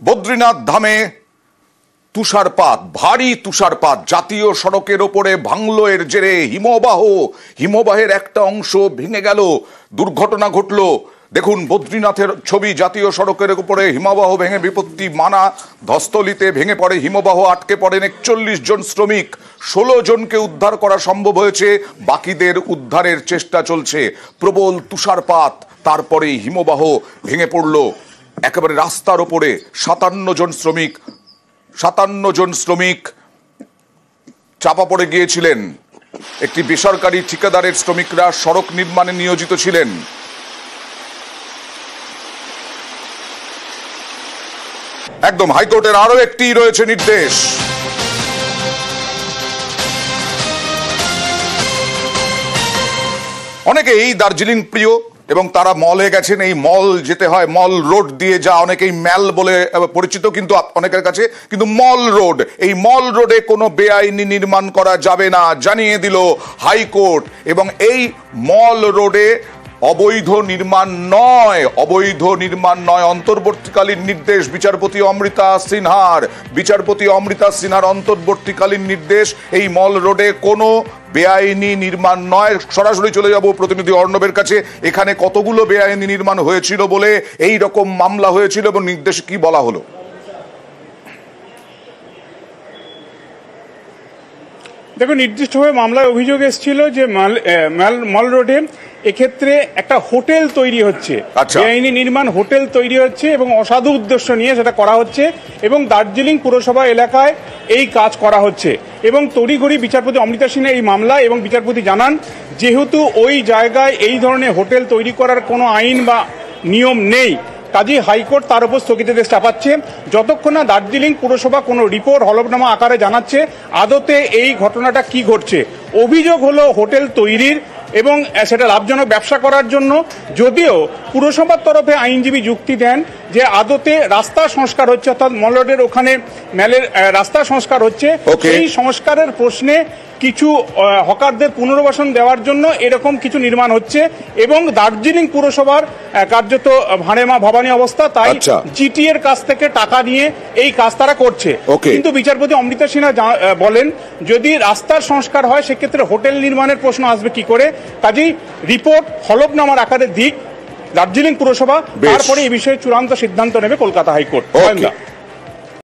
বদ্রীনাথ ধামে তুষারপাত, ভারী তুষারপাত, জাতীয় সড়কের ওপরে ভাঙলো এর জেরে হিমবাহের একটা অংশ ভেঙে গেল, দুর্ঘটনা ঘটলো। দেখুন বদ্রীনাথের ছবি, জাতীয় সড়কের উপরে হিমবাহ ভেঙে বিপত্তি মানা ধস্তলিতে ভেঙে পড়ে হিমবাহ, আটকে পড়েন 41 জন শ্রমিক, 16 জনকে উদ্ধার করা সম্ভব হয়েছে, বাকিদের উদ্ধারের চেষ্টা চলছে। প্রবল তুষারপাত, তারপরে হিমবাহ ভেঙে পড়ল একেবারে রাস্তার ওপরে। 57 জন শ্রমিক চাপা পড়ে গিয়েছিলেন। একটি বেসরকারি ঠিকাদারের শ্রমিকরা সড়ক নির্মাণে নিয়োজিত ছিলেন। একদম হাইকোর্টের আরো একটি রয়েছে নির্দেশ। অনেকেই দার্জিলিং প্রিয় এবং তারা মলে গেছেন। এই মল যেতে হয়, মল রোড দিয়ে যা অনেকেই ম্যাল বলে পরিচিত কিন্তু অনেকের কাছে, কিন্তু মল রোড, এই মল রোডে কোনো বেআইনি নির্মাণ করা যাবে না জানিয়ে দিল হাইকোর্ট। এবং এই মল রোডে অবৈধ নির্মাণ নয়, অন্তর্বর্তীকালীন নির্দেশ বিচারপতি অমৃতা সিনহার অন্তর্বর্তীকালীন নির্দেশ। এই মল রোডে কোনো বেআইনি নির্মাণ নয়। সরাসরি চলে যাব প্রতিনিধি অর্ণবের কাছে। এখানে কতগুলো বেআইনি নির্মাণ হয়েছিল বলে এই রকম মামলা হয়েছিল এবং নির্দেশে কি বলা হলো? দেখো, নির্দিষ্টভাবে মামলার অভিযোগ এসেছিল যে মল রোডে এক্ষেত্রে একটা হোটেল তৈরি হচ্ছে, বেআইনি নির্মাণ হোটেল তৈরি হচ্ছে এবং অসাধু উদ্দেশ্য নিয়ে সেটা করা হচ্ছে এবং দার্জিলিং পুরসভা এলাকায় এই কাজ করা হচ্ছে। এবং তড়িঘড়ি বিচারপতি অমৃতা সিনহা এই মামলা এবং বিচারপতি জানান, যেহেতু ওই জায়গায় এই ধরনের হোটেল তৈরি করার কোনো আইন বা নিয়ম নেই, কাজেই হাইকোর্ট তার উপর স্থগিতাদেশ চাপাচ্ছে যতক্ষণ না দার্জিলিং পুরসভা কোনো রিপোর্ট হলফনামা আকারে জানাচ্ছে আদতে এই ঘটনাটা কি ঘটছে। অভিযোগ হলো হোটেল তৈরির এবং সেটা লাভজনক ব্যবসা করার জন্য, যদিও পুরসভার তরফে আইনজীবী যুক্তি দেন যে আদতে রাস্তা সংস্কার হচ্ছে, অর্থাৎ মল রোডের ওখানে ম্যালের রাস্তা সংস্কার হচ্ছে, সেই সংস্কারের প্রশ্নে কিছু হকারদের পুনর্বাসন দেওয়ার জন্য এরকম কিছু নির্মাণ হচ্ছে এবং দার্জিলিং পুরসভার কার্যত ভাড়েমা ভবানী অবস্থা, তাই জিটি এর কাছ থেকে টাকা নিয়ে এই কাজ তারা করছে। কিন্তু বিচারপতি অমৃতা সিনহা বলেন, যদি রাস্তার সংস্কার হয় সেক্ষেত্রে হোটেল নির্মাণের প্রশ্ন আসবে কি করে, কাজেই রিপোর্ট হলফনামার আকারে দিক দার্জিলিং পুরসভা, তারপরে এই বিষয়ে চূড়ান্ত সিদ্ধান্ত নেবে কলকাতা হাইকোর্ট।